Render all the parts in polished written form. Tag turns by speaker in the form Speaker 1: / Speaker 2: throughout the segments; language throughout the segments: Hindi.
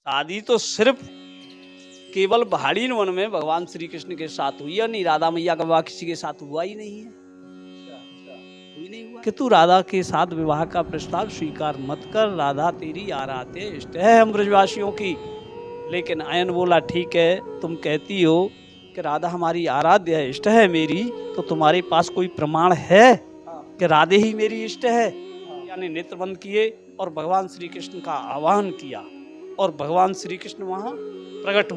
Speaker 1: शादी तो सिर्फ केवल पहाड़ी वन में भगवान श्री कृष्ण के साथ हुई है, नहीं राधा मैया का विवाह किसी के साथ हुआ ही नहीं है। हुई नहीं हुआ कि तू राधा के साथ विवाह का प्रस्ताव स्वीकार मत कर, राधा तेरी आराध्य इष्ट है हम ब्रजवासियों की। लेकिन आयन बोला ठीक है, तुम कहती हो कि राधा हमारी आराध्य इष्ट है मेरी, तो तुम्हारे पास कोई प्रमाण है कि राधे ही मेरी इष्ट है? यानी नेत्र बंद किए और भगवान श्री कृष्ण का आह्वान किया और भगवान श्री कृष्ण वहां प्रकट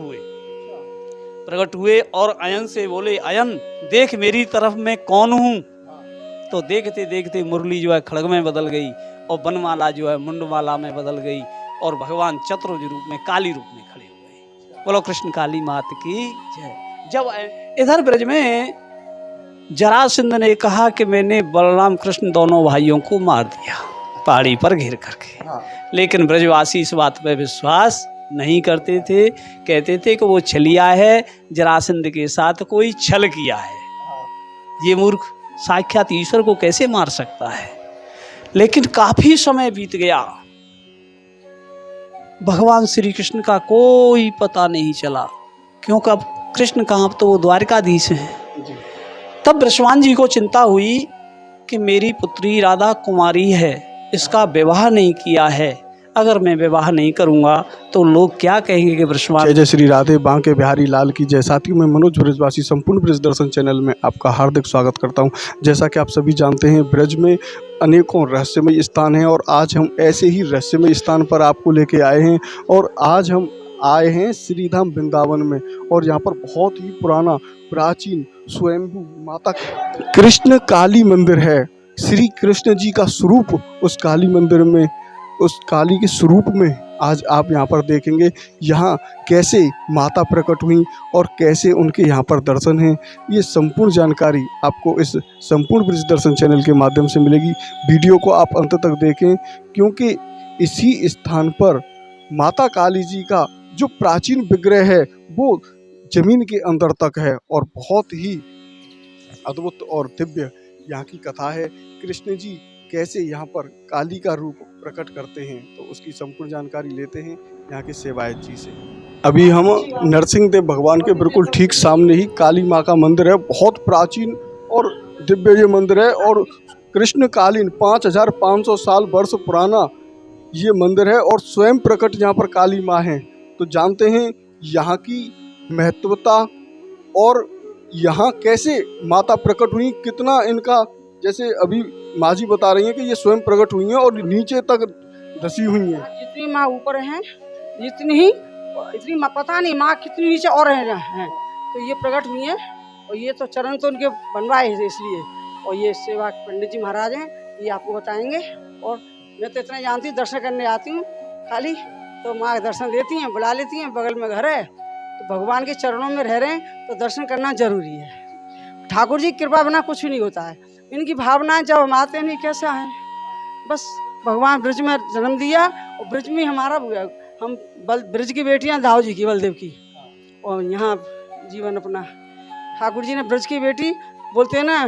Speaker 1: हुए और अयन से बोले, अयन देख मेरी तरफ मैं कौन हूं। तो देखते देखते मुरली जो है खड़ग में बदल गई और बनमाला जो है मुंडमाला में बदल गई और भगवान चतुर्भुज रूप में काली रूप में खड़े हो गए। बोलो कृष्ण काली मात की जय। जब इधर ब्रज में जरासंध ने कहा कि मैंने बलराम कृष्ण दोनों भाइयों को मार दिया पहाड़ी पर घेर करके, लेकिन ब्रजवासी इस बात पर विश्वास नहीं करते थे। कहते थे कि वो छलिया है, जरासंध के साथ कोई छल किया है, ये मूर्ख साक्षात ईश्वर को कैसे मार सकता है। लेकिन काफी समय बीत गया, भगवान श्री कृष्ण का कोई पता नहीं चला, क्योंकि अब कृष्ण कहाँ, अब तो वो द्वारकाधीश हैं। तब बृषभान जी को चिंता हुई कि मेरी पुत्री राधा कुमारी है, इसका विवाह नहीं किया है, अगर मैं विवाह नहीं करूंगा तो लोग क्या कहेंगे कि बृषभान।
Speaker 2: जय जय श्री राधे बांके बिहारी लाल की जय। साथियों, मैं मनोज ब्रजवासी संपूर्ण ब्रज दर्शन चैनल में आपका हार्दिक स्वागत करता हूं। जैसा कि आप सभी जानते हैं, ब्रज में अनेकों रहस्यमय स्थान हैं और आज हम ऐसे ही रहस्यमय स्थान पर आपको लेके आए हैं। और आज हम आए हैं श्रीधाम वृंदावन में और यहाँ पर बहुत ही पुराना प्राचीन स्वयंभू माता कृष्ण काली मंदिर है। श्री कृष्ण जी का स्वरूप उस काली मंदिर में, उस काली के स्वरूप में आज आप यहाँ पर देखेंगे। यहाँ कैसे माता प्रकट हुई और कैसे उनके यहाँ पर दर्शन हैं, ये संपूर्ण जानकारी आपको इस संपूर्ण ब्रज दर्शन चैनल के माध्यम से मिलेगी। वीडियो को आप अंत तक देखें, क्योंकि इसी स्थान पर माता काली जी का जो प्राचीन विग्रह है वो जमीन के अंदर तक है और बहुत ही अद्भुत और दिव्य यहाँ की कथा है। कृष्ण जी कैसे यहाँ पर काली का रूप प्रकट करते हैं, तो उसकी संपूर्ण जानकारी लेते हैं यहाँ के सेवायत जी से। अभी हम नरसिंह देव भगवान के बिल्कुल ठीक सामने ही काली माँ का मंदिर है। बहुत प्राचीन और दिव्य ये मंदिर है और कृष्णकालीन 5500 साल वर्ष पुराना ये मंदिर है और स्वयं प्रकट यहाँ पर काली माँ है। तो जानते हैं यहाँ की महत्वता और यहाँ कैसे माता प्रकट हुई, कितना इनका, जैसे अभी माँ जी बता रही हैं कि ये स्वयं प्रकट हुई हैं और नीचे तक धसी हुई हैं।
Speaker 3: जितनी माँ ऊपर हैं इतनी माँ, पता नहीं माँ कितनी नीचे और हैं, तो ये प्रकट हुई हैं। और ये तो चरण तो उनके बनवाए हैं इसलिए, और ये सेवा पंडित जी महाराज हैं, ये आपको बताएंगे। और मैं तो इतना जानती हूँ, दर्शन करने आती हूँ खाली तो माँ दर्शन देती हैं, बुला लेती हैं, बगल में घर है तो भगवान के चरणों में रह रहे हैं तो दर्शन करना जरूरी है। ठाकुर जी की कृपा बिना कुछ भी नहीं होता है। इनकी भावनाएं जब हम आते नहीं कैसा है, बस भगवान ब्रज में जन्म दिया और ब्रज में हमारा हम ब्रज की बेटियां दाऊ जी की, बलदेव की, और यहाँ जीवन अपना। ठाकुर जी ने ब्रज की बेटी बोलते हैं ना,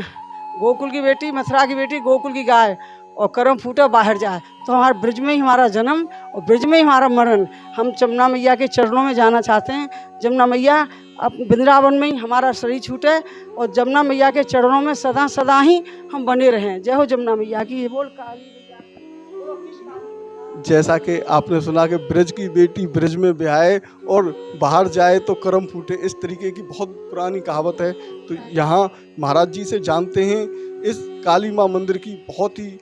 Speaker 3: गोकुल की बेटी, मथुरा की बेटी, गोकुल की गाय, और कर्म फूटा बाहर जाए। तो हमारे ब्रज में ही हमारा जन्म और ब्रज में ही हमारा मरण। हम जमुना मैया के चरणों में जाना चाहते हैं। जमुना मैया अब वृंदावन में ही हमारा शरीर छूटे और जमुना मैया के चरणों में सदा सदा ही हम बने रहें। जय हो जमुना मैया की। बोल काली मैया।
Speaker 2: जैसा कि आपने सुना कि ब्रज की बेटी ब्रज में ब्याहे और बाहर जाए तो कर्म फूटे, इस तरीके की बहुत पुरानी कहावत है। तो यहाँ महाराज जी से जानते हैं इस काली माँ मंदिर की बहुत ही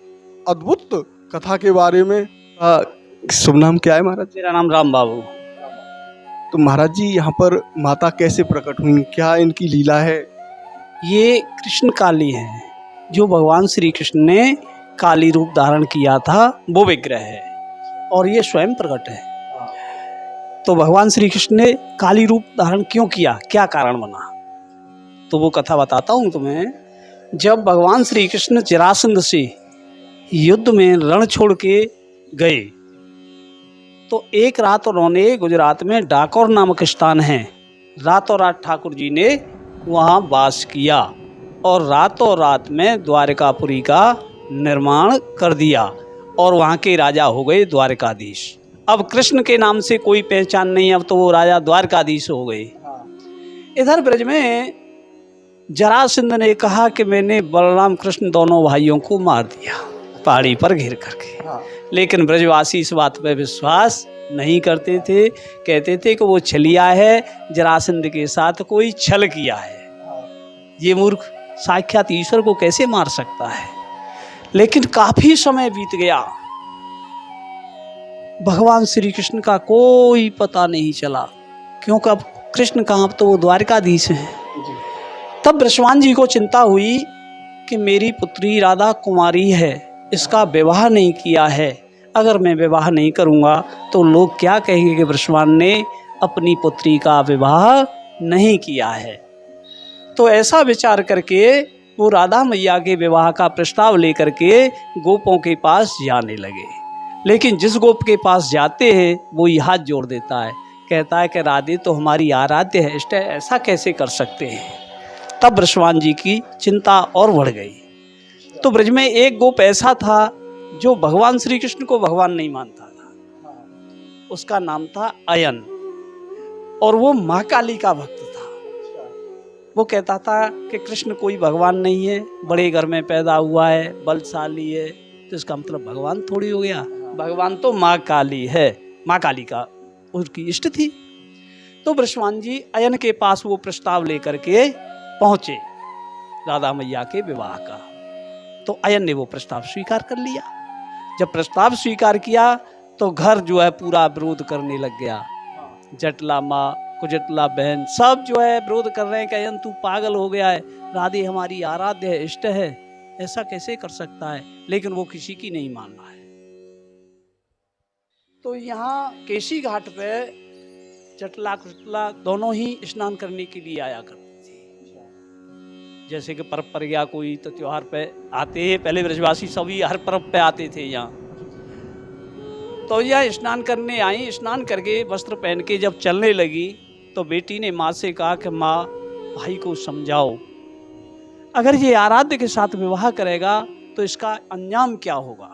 Speaker 2: अद्भुत कथा के बारे में। शुभ नाम क्या है महाराज?
Speaker 1: मेरा नाम राम बाबू।
Speaker 2: तो महाराज जी यहाँ पर माता कैसे प्रकट हुई, क्या इनकी लीला है?
Speaker 1: ये कृष्ण काली है, जो भगवान श्री कृष्ण ने काली रूप धारण किया था वो विग्रह है और ये स्वयं प्रकट है। तो भगवान श्री कृष्ण ने काली रूप धारण क्यों किया, क्या कारण बना, तो वो कथा बताता हूँ तुम्हें। जब भगवान श्री कृष्ण जरासंध से युद्ध में रण छोड़ के गए तो एक रात उन्होंने गुजरात में डाकोर नामक स्थान है, रातों रात ठाकुर जी ने वहाँ वास किया और रातों रात में द्वारकापुरी का निर्माण कर दिया और वहाँ के राजा हो गए द्वारकाधीश। अब कृष्ण के नाम से कोई पहचान नहीं, अब तो वो राजा द्वारकाधीश हो गए। इधर ब्रज में जरासंध ने कहा कि मैंने बलराम कृष्ण दोनों भाइयों को मार दिया पहाड़ी पर घेर करके। लेकिन ब्रजवासी इस बात पर विश्वास नहीं करते थे, कहते थे कि वो छलिया है, जरासंध के साथ कोई छल किया है, ये मूर्ख साक्षात ईश्वर को कैसे मार सकता है। लेकिन काफी समय बीत गया, भगवान श्री कृष्ण का कोई पता नहीं चला, क्योंकि अब कृष्ण कहाँ, अब तो वो द्वारकाधीश हैं। तब बृषभान जी को चिंता हुई कि मेरी पुत्री राधा कुमारी है, इसका विवाह नहीं किया है, अगर मैं विवाह नहीं करूँगा तो लोग क्या कहेंगे कि बृषभान ने अपनी पुत्री का विवाह नहीं किया है। तो ऐसा विचार करके वो राधा मैया के विवाह का प्रस्ताव लेकर के गोपों के पास जाने लगे। लेकिन जिस गोप के पास जाते हैं वो ये हाथ जोड़ देता है, कहता है कि राधे तो हमारी आराध्य है, इष्ट है, ऐसा कैसे कर सकते हैं। तब बृषभान जी की चिंता और बढ़ गई। तो ब्रज में एक गोप ऐसा था जो भगवान श्री कृष्ण को भगवान नहीं मानता था, उसका नाम था अयन, और वो माँ काली का भक्त था। वो कहता था कि कृष्ण कोई भगवान नहीं है, बड़े घर में पैदा हुआ है, बलशाली है, तो इसका मतलब भगवान थोड़ी हो गया, भगवान तो माँ काली है, माँ काली का उसकी इष्ट थी। तो बृषभान जी अयन के पास वो प्रस्ताव लेकर के पहुंचे राधा मैया के विवाह का। तो अयन ने वो प्रस्ताव स्वीकार कर लिया। जब प्रस्ताव स्वीकार किया तो घर जो है पूरा विरोध करने लग गया। जटला माँ, कुजटला बहन सब जो है विरोध कर रहे हैं कि अयन तू पागल हो गया है, राधे हमारी आराध्य है, इष्ट है, ऐसा कैसे कर सकता है। लेकिन वो किसी की नहीं मान रहा है। तो यहाँ केशी घाट पे जटला कुजटला दोनों ही स्नान करने के लिए आया करते थे। जैसे कि पर्व पर गया कोई तो त्योहार पे आते हैं, पहले ब्रजवासी सभी हर पर्व पे आते थे यहाँ। तो यह स्नान करने आई, स्नान करके वस्त्र पहन के जब चलने लगी तो बेटी ने माँ से कहा कि माँ भाई को समझाओ, अगर ये आराध्य के साथ विवाह करेगा तो इसका अंजाम क्या होगा।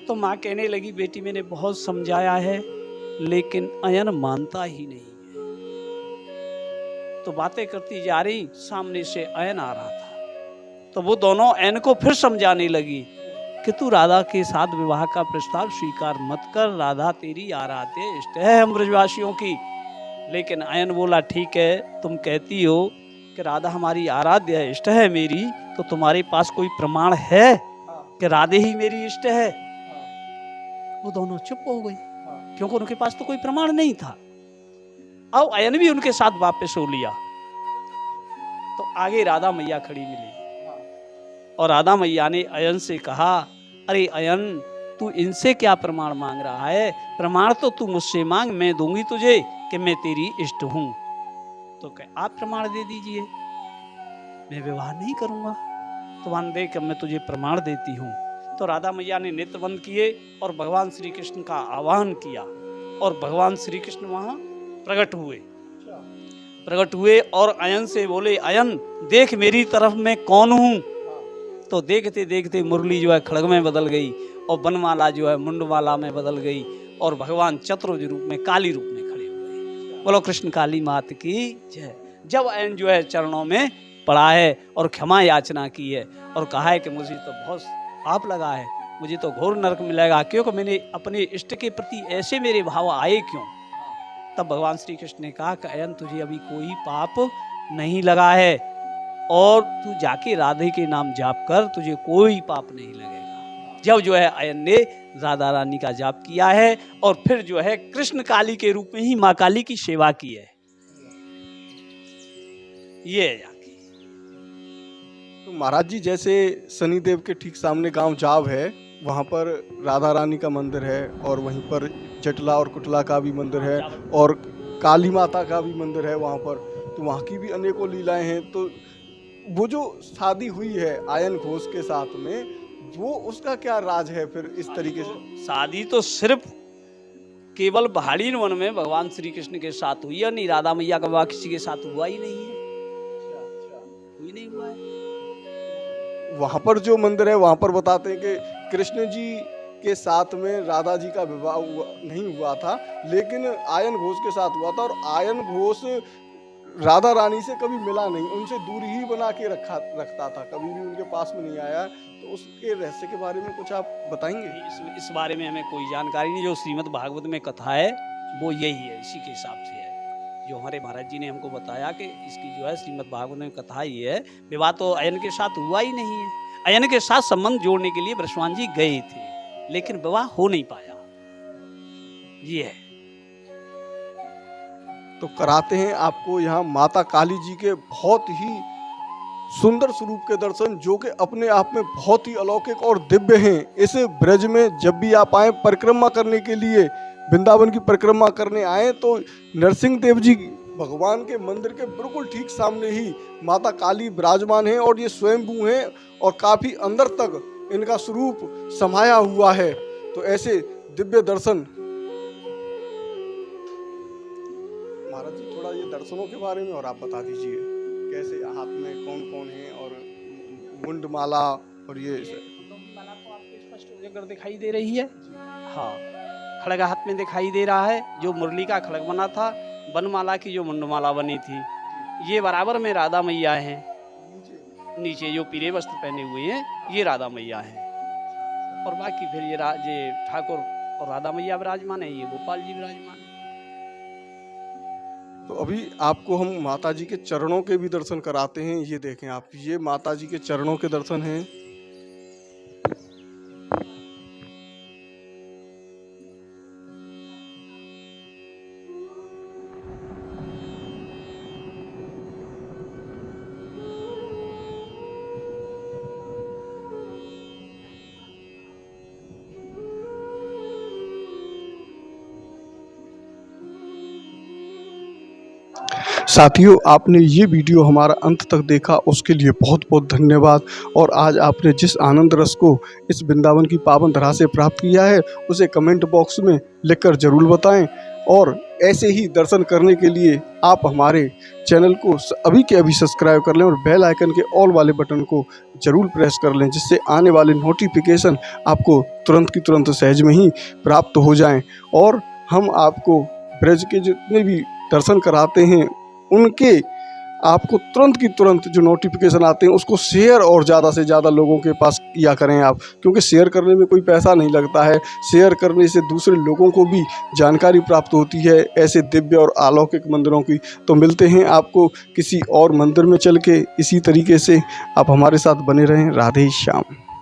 Speaker 1: तो माँ कहने लगी बेटी मैंने बहुत समझाया है लेकिन अयन मानता ही नहीं है। तो बातें करती जा रही, सामने से अयन आ रहा था। तो वो दोनों अयन को फिर समझाने लगी कि तू राधा के साथ विवाह का प्रस्ताव स्वीकार मत कर, राधा तेरी आराध्य इष्ट है हम ब्रजवासियों की। लेकिन अयन बोला ठीक है, तुम कहती हो कि राधा हमारी आराध्य इष्ट है मेरी, तो तुम्हारे पास कोई प्रमाण है कि राधे ही मेरी इष्ट है। वो दोनों चुप हो गई क्योंकि उनके पास तो कोई प्रमाण नहीं था। अब अयन भी उनके साथ वापस हो लिया। तो आगे राधा मैया खड़ी मिली और राधा मैया ने अयन से कहा, अरे अयन तू इनसे क्या प्रमाण मांग रहा है, प्रमाण तो तू मुझसे मांग, मैं दूंगी तुझे कि मैं तेरी इष्ट हूं। तो कह आप प्रमाण दे दीजिए, मैं विवाह नहीं करूंगा। तो मान दे कि मैं तुझे प्रमाण देती हूँ। तो राधा मैया ने नेत्र बंद किए और भगवान श्री कृष्ण का आवाहन किया और भगवान श्री कृष्ण वहां प्रकट हुए और अयन से बोले, अयन देख मेरी तरफ मैं कौन हूं। तो देखते देखते मुरली जो है खड़ग में बदल गई और बनमाला जो है मुंडमाला में बदल गई और भगवान चतुर्भुज रूप में काली रूप में खड़े हुए। बोलो कृष्ण काली मात की जय। जब अयन जो है चरणों में पड़ा है और क्षमा याचना की है और कहा है कि मुझे तो बहुत पाप लगा है, मुझे तो घोर नरक मिलेगा, क्योंकि मैंने अपने इष्ट के प्रति ऐसे मेरे भाव आए क्यों। तब भगवान श्री कृष्ण ने कहा कि अयन तुझे अभी कोई पाप नहीं लगा है और तू जाके राधे के नाम जाप कर, तुझे कोई पाप नहीं लगेगा। जब जो है अयन ने राधा रानी का जाप किया है और फिर जो है कृष्ण काली के रूप में ही माँ काली की सेवा की है। ये जाके
Speaker 2: तो महाराज जी जैसे शनिदेव के ठीक सामने गांव जाव है, वहाँ पर राधा रानी का मंदिर है और वहीं पर जटला और कुटला का भी मंदिर है और काली माता का भी मंदिर है वहाँ पर। तो वहाँ की भी अनेकों लीलाएं हैं। तो वो जो शादी हुई है आयन घोष के साथ में, वो उसका क्या राज है फिर इस तरीके से?
Speaker 1: शादी तो सिर्फ केवल पहाड़ी वन में भगवान श्री कृष्ण के साथ हुई है, नहीं राधा मैया का विवाह किसी के साथ हुआ ही नहीं है, कोई नहीं हुआ है।
Speaker 2: वहाँ पर जो मंदिर है वहाँ पर बताते हैं कि कृष्ण जी के साथ में राधा जी का विवाह नहीं हुआ था, लेकिन आयन घोष के साथ हुआ था। और आयन घोष राधा रानी से कभी मिला नहीं, उनसे दूरी ही बना के रखता था, कभी भी उनके पास में नहीं आया। तो उसके रहस्य के बारे में कुछ आप बताएंगे?
Speaker 1: इस बारे में हमें कोई जानकारी नहीं। जो श्रीमद् भागवत में कथा है वो यही है, इसी के हिसाब से है जो हमारे महाराज जी ने हमको बताया कि इसकी जो है श्रीमद् भागवत में कथा ये है। विवाह तो अयन के साथ हुआ ही नहीं है। अयन के साथ संबंध जोड़ने के लिए ब्रह्मवान जी गए थे, लेकिन विवाह हो नहीं पाया। ये है।
Speaker 2: तो कराते हैं आपको यहाँ माता काली जी के बहुत ही सुंदर स्वरूप के दर्शन, जो कि अपने आप में बहुत ही अलौकिक और दिव्य हैं। इस ब्रज में जब भी आप आए परिक्रमा करने के लिए, वृंदावन की परिक्रमा करने आए, तो नरसिंह देव जी भगवान के मंदिर के बिल्कुल ठीक सामने ही माता काली विराजमान हैं और ये स्वयंभू हैं और काफ़ी अंदर तक इनका स्वरूप समाया हुआ है। तो ऐसे दिव्य दर्शन, महाराज जी थोड़ा ये दर्शनों के बारे में और आप बता दीजिए, कैसे हाथ में कौन कौन है और मुंडमाला और ये
Speaker 1: मुंडमाला तो आपको स्पष्ट उजागर दिखाई दे रही है। हाँ, खड़ग हाथ में दिखाई दे रहा है, जो मुरली का खड़ग बना था। बनमाला की जो मुंडमाला बनी थी, ये बराबर में राधा मैया हैं। नीचे जो पीले वस्त्र पहने हुए हैं ये राधा मैया हैं, और बाकी फिर ये ठाकुर और राधा मैया विराजमान है, ये गोपाल जी विराजमान है।
Speaker 2: तो अभी आपको हम माता जी के चरणों के भी दर्शन कराते हैं। ये देखें आप, ये माता जी के चरणों के दर्शन हैं। साथियों, आपने ये वीडियो हमारा अंत तक देखा, उसके लिए बहुत बहुत धन्यवाद। और आज आपने जिस आनंद रस को इस वृंदावन की पावन धरा से प्राप्त किया है, उसे कमेंट बॉक्स में लिखकर ज़रूर बताएं। और ऐसे ही दर्शन करने के लिए आप हमारे चैनल को अभी के अभी सब्सक्राइब कर लें और बेल आइकन के ऑल वाले बटन को ज़रूर प्रेस कर लें, जिससे आने वाले नोटिफिकेशन आपको तुरंत की तुरंत सहज में ही प्राप्त हो जाएँ। और हम आपको ब्रज के जितने भी दर्शन कराते हैं, उनके आपको तुरंत की तुरंत जो नोटिफिकेशन आते हैं उसको शेयर और ज़्यादा से ज़्यादा लोगों के पास किया करें आप, क्योंकि शेयर करने में कोई पैसा नहीं लगता है। शेयर करने से दूसरे लोगों को भी जानकारी प्राप्त होती है ऐसे दिव्य और अलौकिक मंदिरों की। तो मिलते हैं आपको किसी और मंदिर में चल के। इसी तरीके से आप हमारे साथ बने रहें। राधे श्याम।